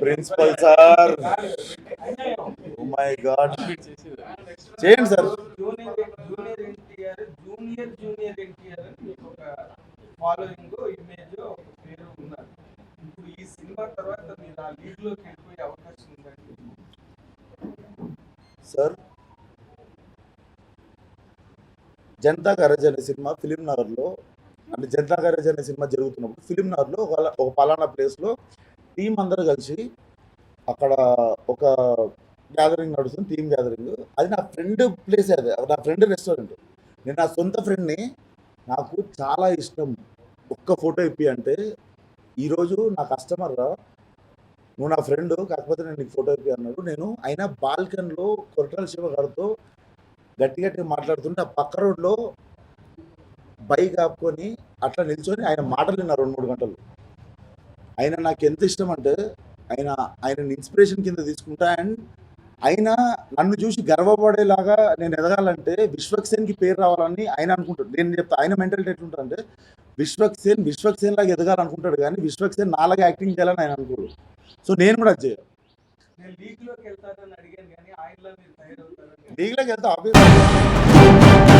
Principal sir, oh my god, చేయండి sir. Junior NTR junior NTR అని మీకు ఒక ఫాలోయింగ్ ఇమేజ్ ఒక పేరు ఉన్నారు. ఇప్పుడు ఈ సినిమా తర్వాత మీరు ఆ లీగ్ లోకి వెళ్ళిపోయే అవకాశం ఉందండి సార్? జనతా గ్యారేజ్ అనే సినిమా ఫిలిం నగర్లో, అంటే జనతా గ్యారేజ్ అనే సినిమా జరుగుతున్నప్పుడు ఫిలిం నగర్లో ఒక పలానా ప్లేస్లో టీం అందరూ కలిసి అక్కడ ఒక గ్యాదరింగ్ నడుస్తుంది, టీమ్ గ్యాదరింగ్. అది నా ఫ్రెండ్ ప్లేస్, అది నా ఫ్రెండ్ రెస్టారెంట్. నేను నా సొంత ఫ్రెండ్ని, నాకు చాలా ఇష్టం, ఒక్క ఫోటో ఇప్పి అంటే, ఈరోజు నా కస్టమర్ నువ్వు నా ఫ్రెండ్ కాకపోతే నేను నీకు ఫోటో ఇప్పి అన్నాడు. నేను అయినా బాల్కన్లో కొరటాల శివ గారితో గట్టి గట్టిగా మాట్లాడుతుంటే ఆ పక్క రోడ్లో బైక్ ఆపుకొని అట్లా నిల్చొని ఆయన మాటలు విన్నా 2-3 గంటలు. ఆయన నాకు ఎంత ఇష్టం అంటే, ఆయనని ఇన్స్పిరేషన్ కింద తీసుకుంటా. అండ్ ఆయన నన్ను చూసి గర్వపడేలాగా నేను ఎదగాలంటే విశ్వక్సేన్కి పేరు రావాలని ఆయన అనుకుంటాడు. నేను చెప్తా ఆయన మెంటాలిటీ ఎట్లుంటుంది అంటే, విశ్వక్సేన్ లాగా ఎదగాలనుకుంటాడు, కానీ విశ్వక్సేన్ నాలాగా యాక్టింగ్ చేయాలని ఆయన అనుకోడు. సో నేను కూడా అది చేయాలి. నేను లీగ్ లోకి వెళ్తానని అడిగాను కానీ ఆయనలో మీరు తయారవుతారని లీగ్లోకి వెళ్తా ఆబ్వియస్గా.